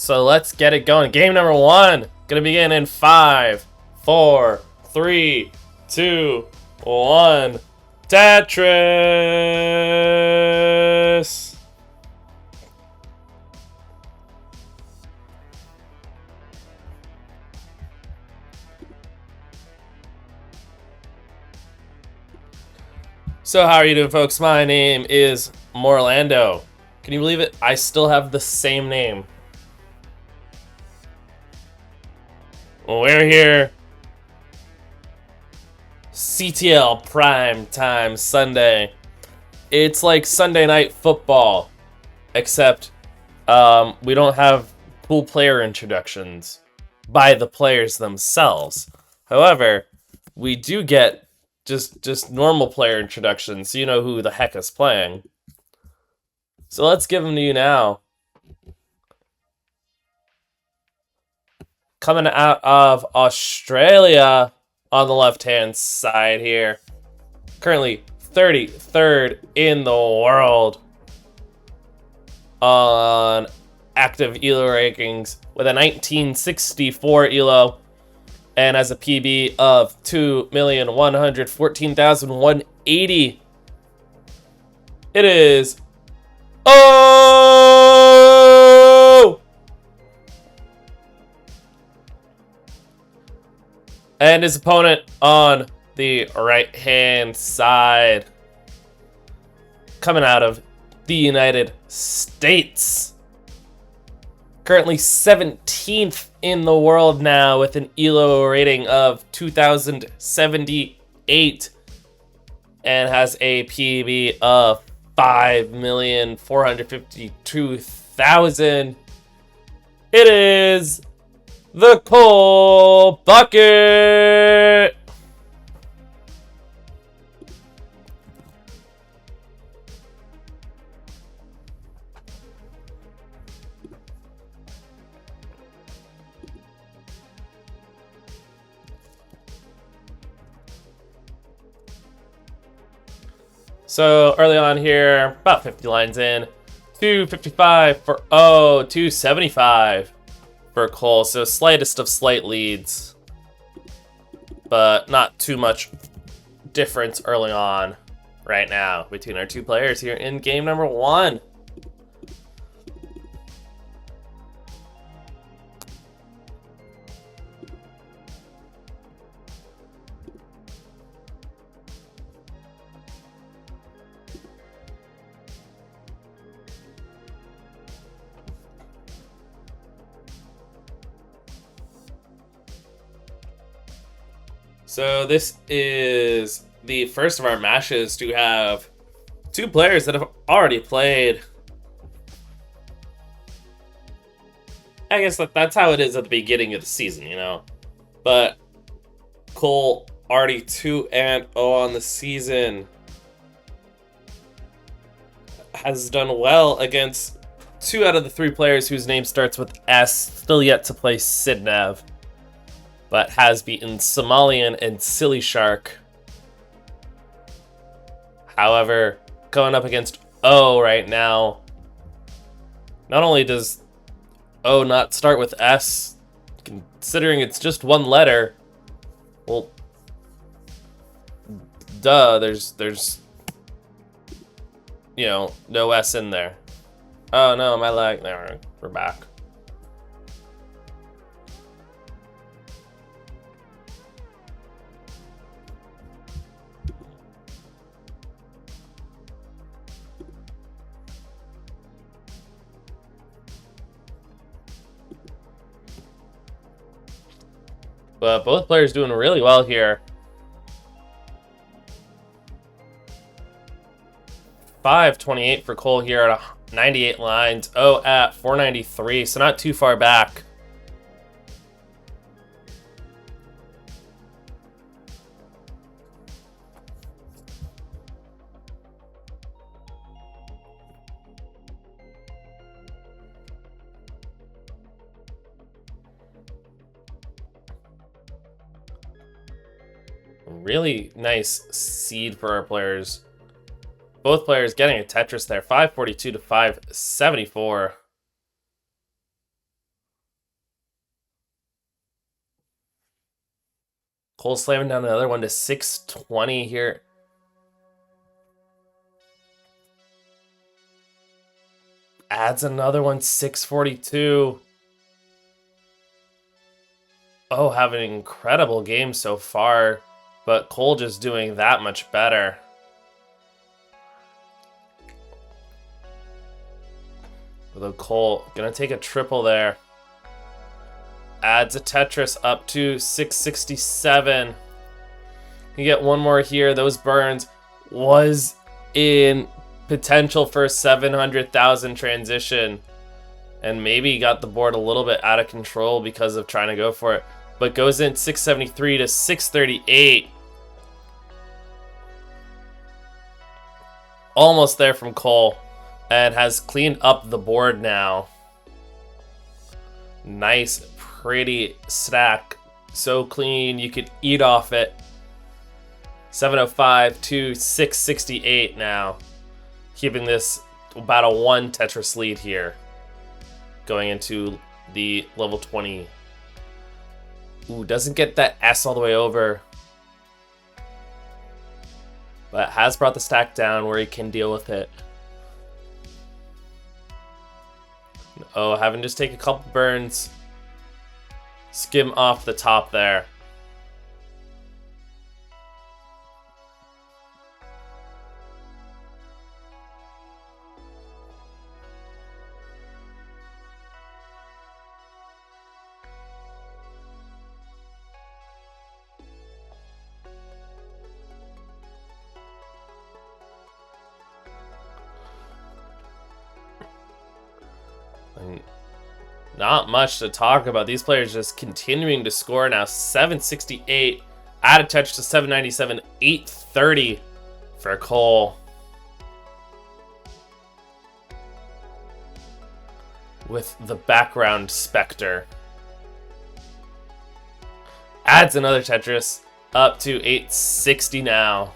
So let's get it going. Game number one. Gonna begin in 5, 4, 3, 2, 1. Tetris! So how are you doing, folks? My name is Morelando. Can you believe it? I still have the same name. We're here. CTL Prime Time Sunday. It's like Sunday Night Football, except we don't have full player introductions by the players themselves. However, we do get just normal player introductions, so you know who the heck is playing. So let's give them to you now. Coming out of Australia on the left-hand side here. Currently 33rd in the world on active ELO rankings with a 1964 ELO and has a PB of 2,114,180. It is and his opponent on the right-hand side, coming out of the United States. Currently 17th in the world now with an ELO rating of 2,078 and has a PB of 5,452,000. It is the Coal Bucket! So early on here, about 50 lines in, 255 for 275 for Cole. So slightest of slight leads, but not too much difference early on right now between our two players here in game number one. So this is the first of our matches to have two players that have already played. I guess that's how it is at the beginning of the season, you know. But Cole already 2-0 on the season. Has done well against 2 out of the 3 players whose name starts with S. Still yet to play Sidnev, but has beaten Somalian and Silly Shark. However, going up against O right now, not only does O not start with S, considering it's just one letter, well, duh, there's you know, no S in there. Oh no, my lag, there, we're back. But both players doing really well here. 528 for Cole here at 98 lines. O at 493, so not too far back. Really nice seed for our players. Both players getting a Tetris there. 542 to 574. Cole slamming down another one to 620 here. Adds another one, 642. Oh, having an incredible game so far, but Cole just doing that much better. Although Cole gonna take a triple there. Adds a Tetris up to 667. You get one more here. Those burns was in potential for a 700,000 transition. And maybe got the board a little bit out of control because of trying to go for it. But goes in 673 to 638. Almost there from Cole. And has cleaned up the board now. Nice, pretty stack. So clean, you could eat off it. 705 to 668 now. Keeping this about a 1 Tetris lead here. Going into the level 20. Ooh, doesn't get that S all the way over. But has brought the stack down where he can deal with it. Oh, having just take a couple burns. Skim off the top there. Not much to talk about. These players just continuing to score now. 768. Add a touch to 797. 830 for Cole. With the background Spectre. Adds another Tetris. Up to 860 now.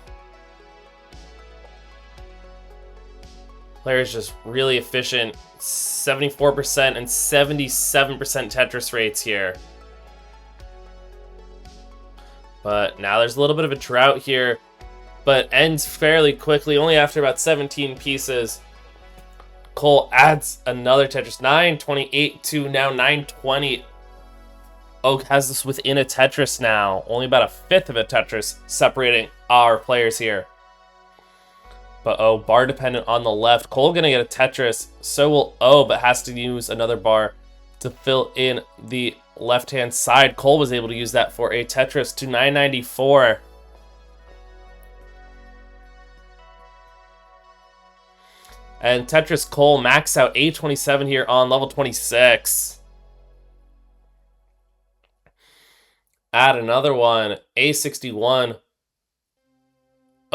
Players just really efficient. 74% and 77% Tetris rates here. But now there's a little bit of a drought here. But ends fairly quickly, only after about 17 pieces. Cole adds another Tetris. 928 to now 920. Oak has this within a Tetris now. Only about a fifth of a Tetris separating our players here. But O, bar dependent on the left. Cole gonna get a Tetris. So will O, but has to use another bar to fill in the left-hand side. Cole was able to use that for a Tetris to 994. And Tetris Cole max out A27 here on level 26. Add another one, A61.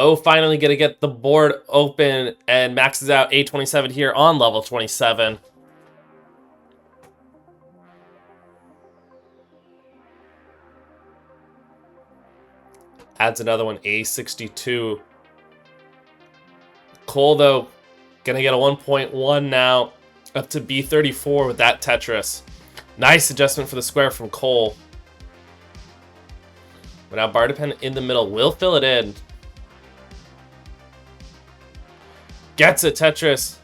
Oh, finally gonna get the board open and maxes out A27 here on level 27. Adds another one, A62. Cole, though, gonna get a 1.1 now, up to B34 with that Tetris. Nice adjustment for the square from Cole. But now bar dependent in the middle will fill it in. Gets a Tetris.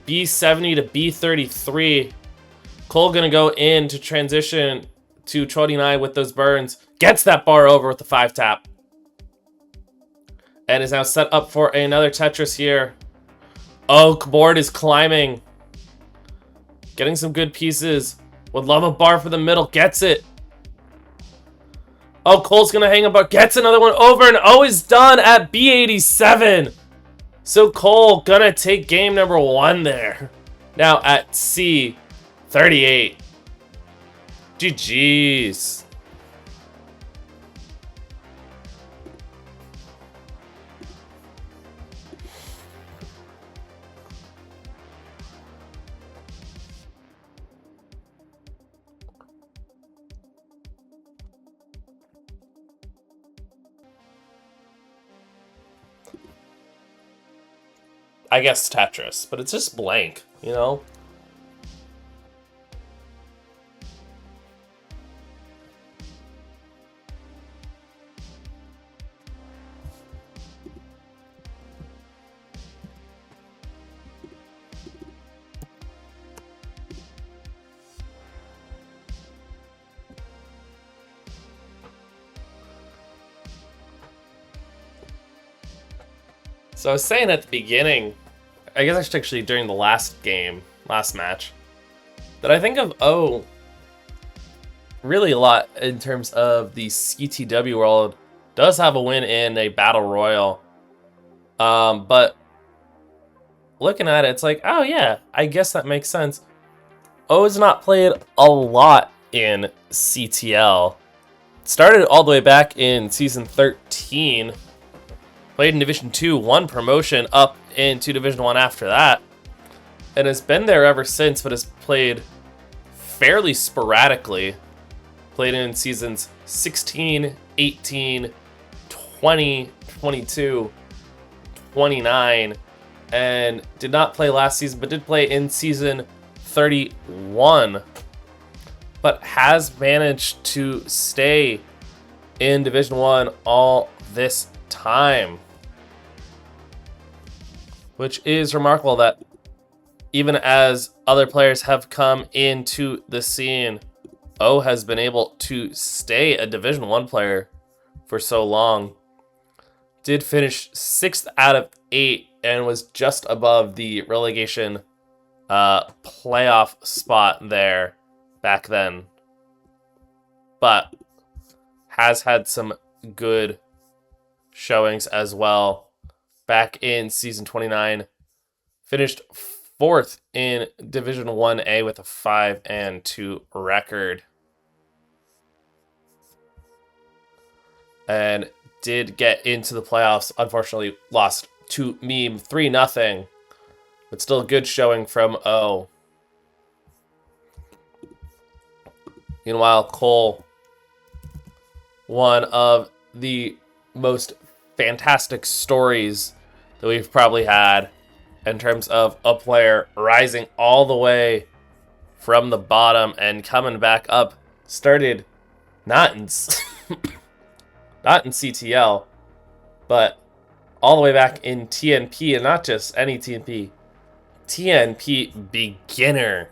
B70 to B33. Cole gonna go in to transition to 29 with those burns. Gets that bar over with the 5 tap. And is now set up for another Tetris here. Oak board is climbing. Getting some good pieces. Would love a bar for the middle. Gets it. Oh, Cole's gonna hang a bar. Gets another one over, and O is done at B87. So Cole gonna take game number 1 there. Now at C38. GG's. I guess Tetris, but it's just blank, you know? So I was saying at the beginning, I guess actually during the last match, that I think of O really a lot in terms of the CTW world. Does have a win in a battle royal, but looking at it, it's like, oh yeah, I guess that makes sense. O's not played a lot in CTL. Started all the way back in season 13. Played in Division 2, won promotion up into Division 1 after that. And has been there ever since, but has played fairly sporadically. Played in seasons 16, 18, 20, 22, 29, and did not play last season, but did play in season 31. But has managed to stay in Division 1 all this time. Which is remarkable that even as other players have come into the scene, O has been able to stay a Division 1 player for so long. Did finish 6th out of 8 and was just above the relegation playoff spot there back then. But has had some good showings as well. Back in season 29, finished 4th in Division 1A with a 5-2 record. And did get into the playoffs. Unfortunately, lost to Meme 3-0. But still a good showing from O. Meanwhile, Cole, one of the most fantastic stories that we've probably had in terms of a player rising all the way from the bottom and coming back up. Started not in not in CTL, but all the way back in TNP, and not just any TNP. TNP beginner.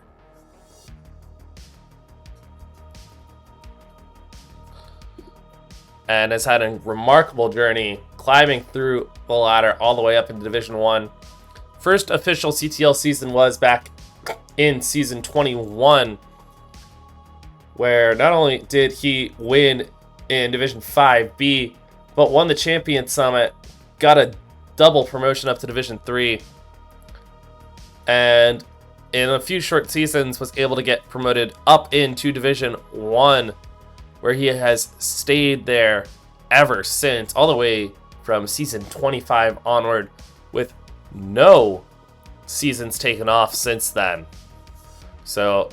And has had a remarkable journey climbing through the ladder all the way up into Division 1. First official CTL season was back in season 21, where not only did he win in Division 5B, but won the Champion Summit, got a double promotion up to Division 3, and in a few short seasons was able to get promoted up into Division 1, where he has stayed there ever since, all the way from season 25 onward, with no seasons taken off since then. So,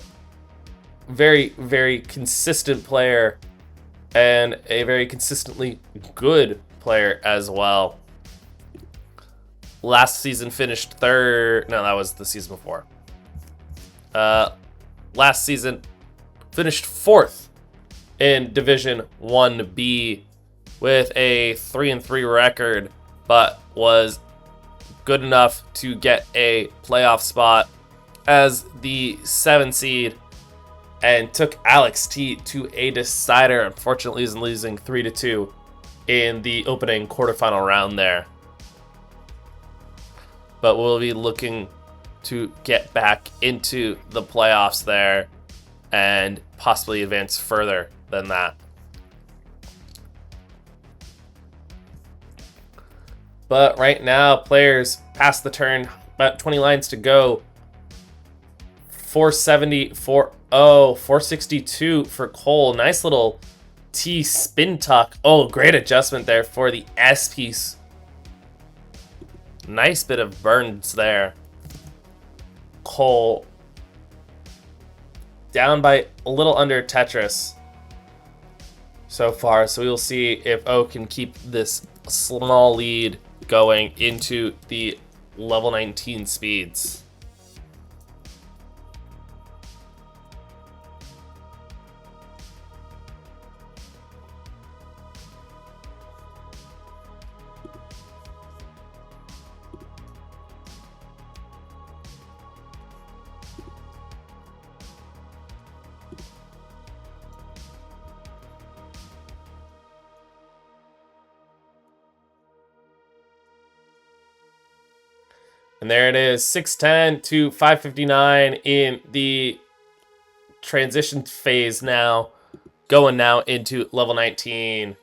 very, very consistent player, and a very consistently good player as well. Last season finished 3rd. No, that was the season before. Last season finished 4th in Division 1B with a 3-3 record, but was good enough to get a playoff spot as the 7 seed and took Alex T to a decider. Unfortunately, is losing 3-2 in the opening quarterfinal round there. But we'll be looking to get back into the playoffs there and possibly advance further than that. But right now, players past the turn, about 20 lines to go. 462 for Cole. Nice little T spin tuck. Oh, great adjustment there for the S piece. Nice bit of burns there. Cole down by a little under Tetris so far. So we'll see if O can keep this small lead going into the level 19 speeds. And there it is, 610 to 559 in the transition phase now. Going now into level 19.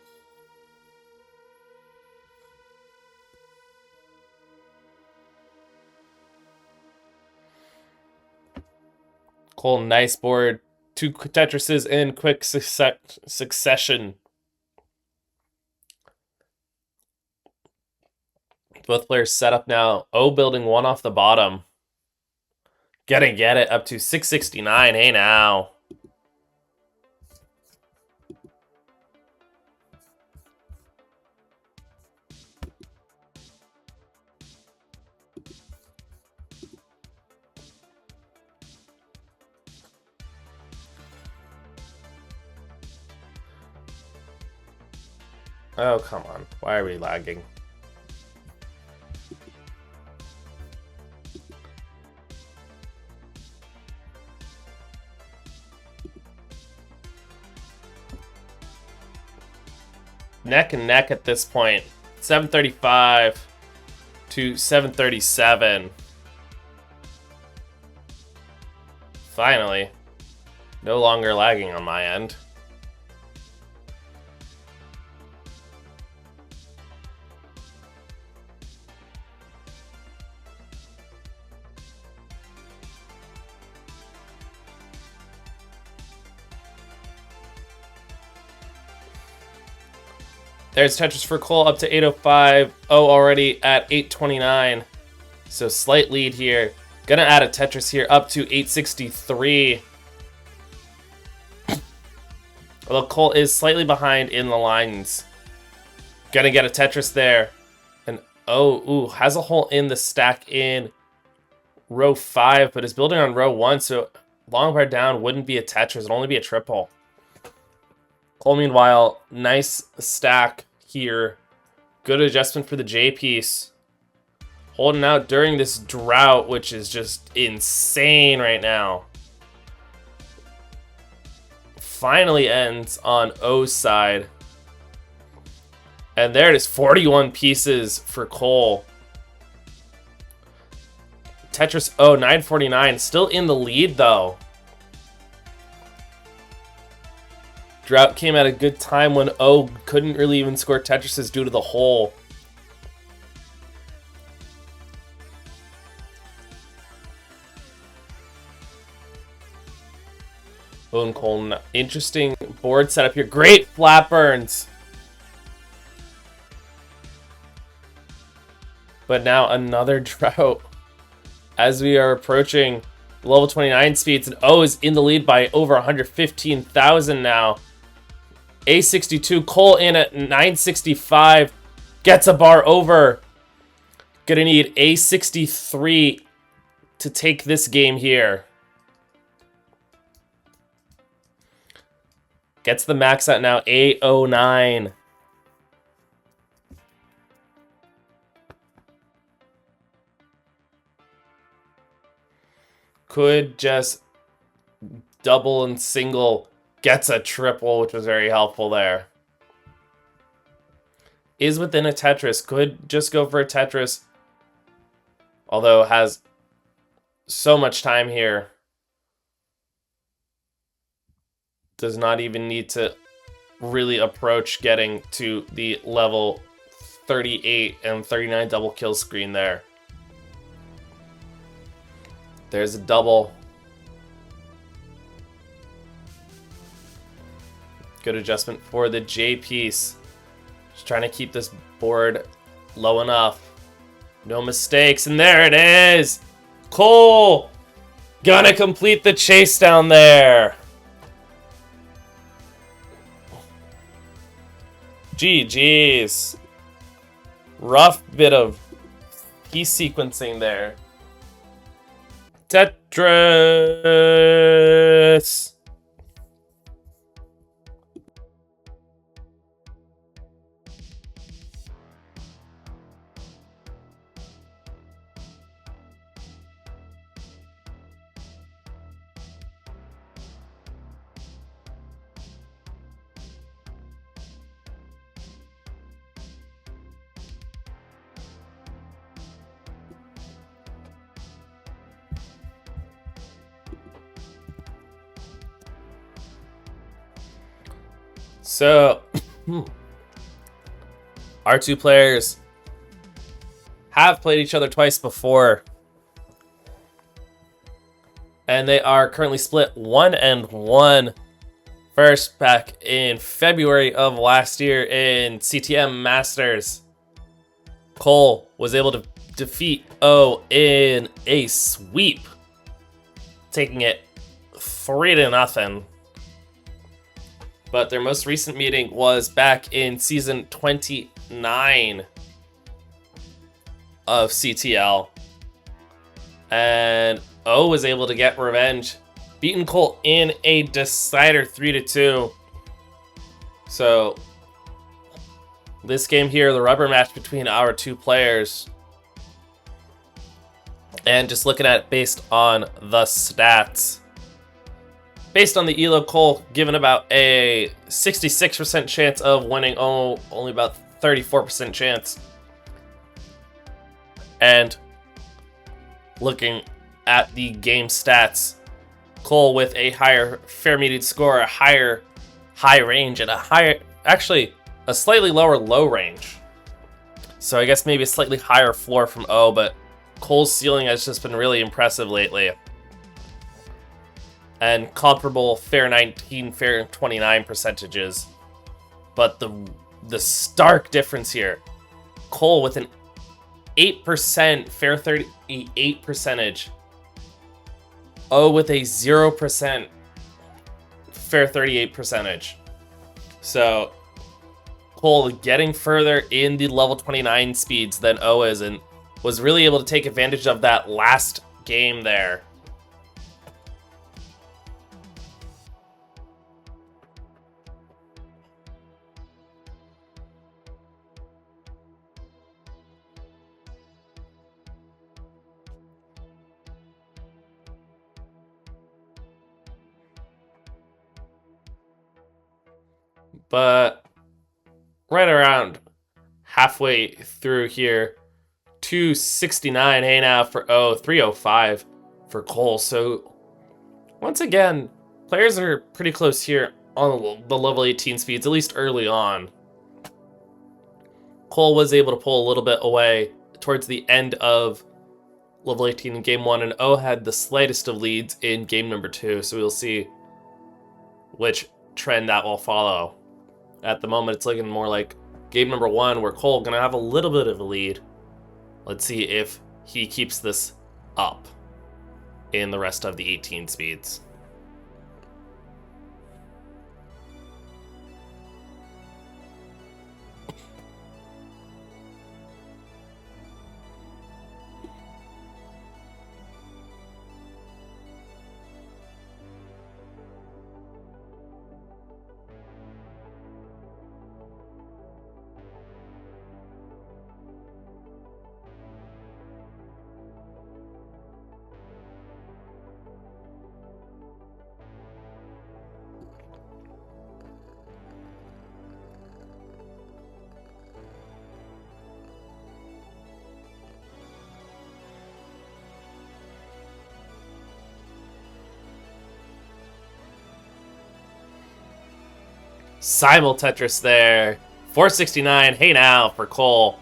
Cool, nice board. 2 Tetrises in quick succession. Both players set up now. O building 1 off the bottom. Get it up to 669. Hey now. Oh, come on. Why are we lagging? Neck and neck at this point. 735 to 737. Finally. No longer lagging on my end. There's Tetris for Cole up to 805. Oh, already at 829. So slight lead here. Gonna add a Tetris here up to 863. Although Cole is slightly behind in the lines. Gonna get a Tetris there. And oh, has a hole in the stack in row 5, but is building on row 1, so long bar down wouldn't be a Tetris, it'd only be a triple. Cole, meanwhile, nice stack here. Good adjustment for the J piece. Holding out during this drought, which is just insane right now. Finally ends on O's side. And there it is, 41 pieces for Cole. Tetris O, 949, still in the lead though. Drought came at a good time when O couldn't really even score Tetrises due to the hole. Boom, Cole, interesting board setup here. Great flat burns. But now another drought as we are approaching level 29 speeds, and O is in the lead by over 115,000 now. A62, Cole in at 965, gets a bar over. Gonna need A63 to take this game here. Gets the max out now, A09. Could just double and single. Gets a triple, which was very helpful there. Is within a Tetris. Could just go for a Tetris. Although has so much time here. Does not even need to really approach getting to the level 38 and 39 double kill screen there. There's a double. Good adjustment for the J piece. Just trying to keep this board low enough. No mistakes, and there it is! Cole! Gonna complete the chase down there! GG's. Rough bit of piece sequencing there. Tetris! So, our two players have played each other twice before, and they are currently split 1-1. First, back in February of last year in CTM Masters, Cole was able to defeat O in a sweep, taking it 3-0. But their most recent meeting was back in season 29 of CTL. And O was able to get revenge, beating Cole in a decider 3-2. So this game here, the rubber match between our two players. And just looking at it based on the stats. Based on the ELO, Cole given about a 66% chance of winning, only about 34% chance. And looking at the game stats, Cole with a higher fair median score, a higher high range, and actually a slightly lower low range. So I guess maybe a slightly higher floor from O, but Cole's ceiling has just been really impressive lately. And comparable fair 19, fair 29 percentages. But the stark difference here, Cole with an 8% fair 38 percentage. O with a 0% fair 38 percentage. So Cole getting further in the level 29 speeds than O is, and was really able to take advantage of that last game there. But right around halfway through here, 269 hey now for O, 305 for Cole. So once again, players are pretty close here on the level 18 speeds, at least early on. Cole was able to pull a little bit away towards the end of level 18 in game 1, and O had the slightest of leads in game number 2, so we'll see which trend that will follow. At the moment, it's looking more like game number 1, where Cole gonna have a little bit of a lead. Let's see if he keeps this up in the rest of the 18 speeds. Simul Tetris there. 469, hey now for Cole.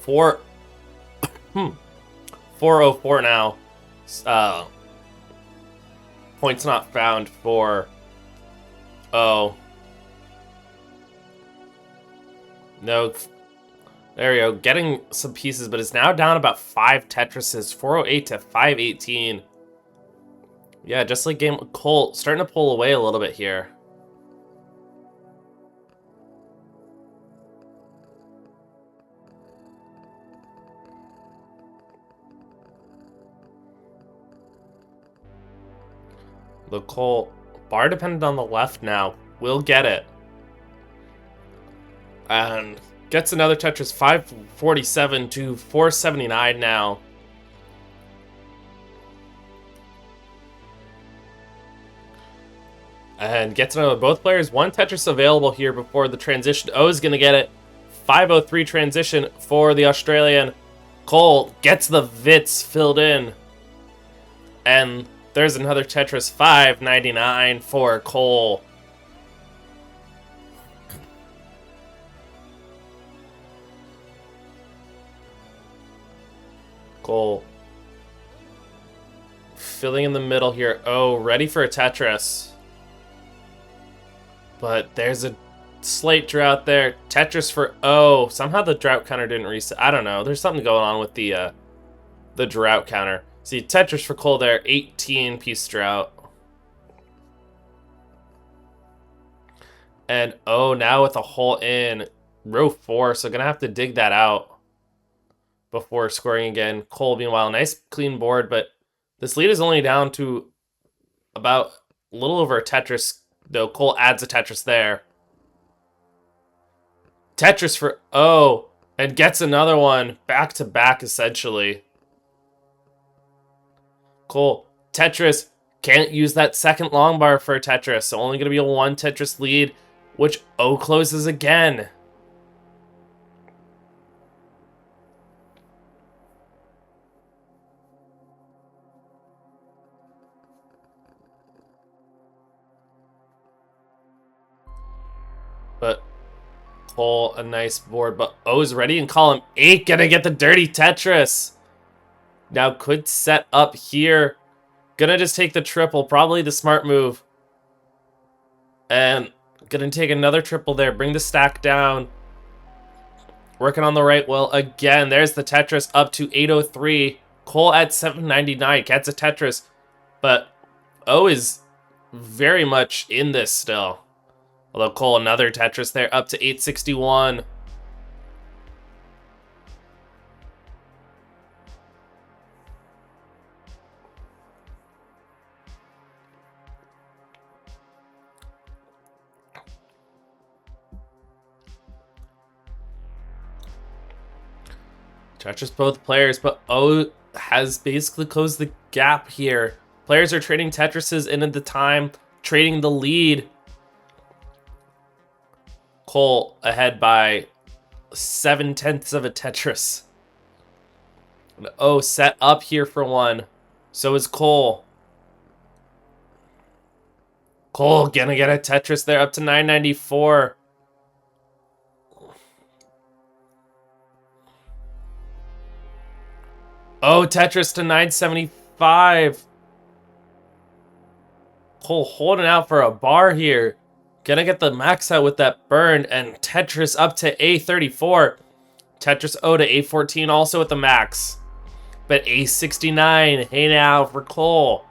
404 now. Points not found for O. No. There we go. Getting some pieces, but it's now down about 5 Tetrises. 408 to 518. Yeah, just like game Cole starting to pull away a little bit here. The Cole bar dependent on the left now. Will get it. And gets another Tetris, 547 to 479 now. And gets another, both players, 1 Tetris available here before the transition. O is going to get it. 503 transition for the Australian. Cole gets the Vits filled in. And there's another Tetris, 599 for Cole. Goal. Filling in the middle here. Oh, ready for a Tetris. But there's a slight drought there. Tetris for O. Somehow the drought counter didn't reset. I don't know. There's something going on with the drought counter. See, Tetris for Cole there. 18-piece drought. And O now with a hole in row 4. So gonna have to dig that out before scoring again. Cole, meanwhile, nice clean board, but this lead is only down to about a little over a Tetris, though Cole adds a Tetris there. Tetris for O, and gets another one back to back, essentially. Cole, Tetris, can't use that second long bar for a Tetris, so only going to be a 1 Tetris lead, which O closes again. But Cole, a nice board, but O's ready in column 8, gonna get the dirty Tetris. Now could set up here. Gonna just take the triple, probably the smart move. And gonna take another triple there, bring the stack down. Working on the right wheel again. There's the Tetris up to 803. Cole at 799 gets a Tetris, but O is very much in this still. Although Cole, another Tetris there, up to 861. Tetris both players, but O has basically closed the gap here. Players are trading Tetrises in at the time, trading the lead. Cole ahead by 7/10 of a Tetris. Oh, set up here for one. So is Cole. Cole gonna get a Tetris there up to 994. Oh, Tetris to 975. Cole holding out for a bar here. Gonna get the max out with that burn, and Tetris up to A34. Tetris O to A14 also with the max. But A69, hey now for Cole.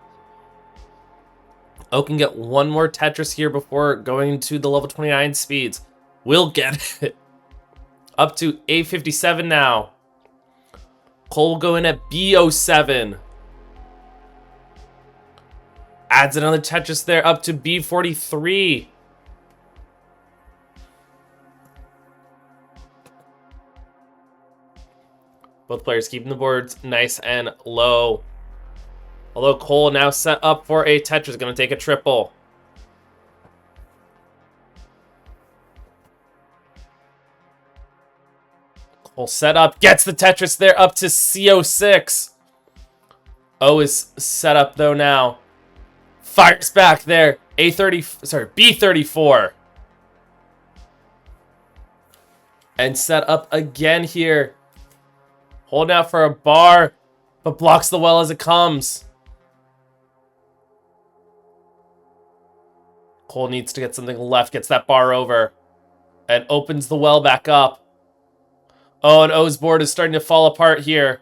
O can get one more Tetris here before going to the level 29 speeds. Will get it. Up to A57 now. Cole will go in at B07. Adds another Tetris there up to B43. Both players keeping the boards nice and low. Although Cole now set up for a Tetris, going to take a triple. Cole set up, gets the Tetris there up to CO6. O is set up though now. Fires back there. B34. And set up again here. Holding out for a bar, but blocks the well as it comes. Cole needs to get something left, gets that bar over, and opens the well back up. Oh, and O's board is starting to fall apart here.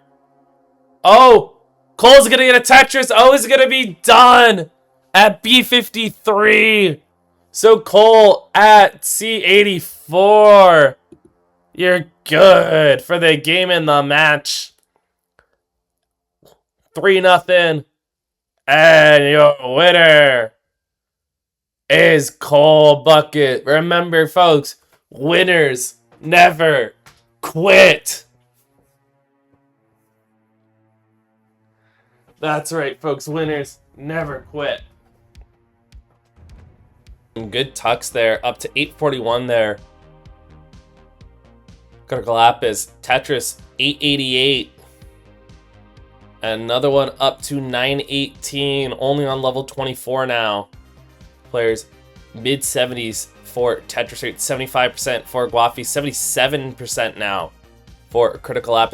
Oh, Cole's gonna get a Tetris. O is gonna be done at B53. So Cole at C84. You're good for the game and the match. 3-0. And your winner is Cole Bucket. Remember, folks, winners never quit. That's right, folks. Winners never quit. Some good tucks there. Up to 841 there. Critical app is Tetris 888. Another one up to 918. Only on level 24 now. Players mid 70s for Tetris rate. 75% for Guafi. 77% now for Critical app is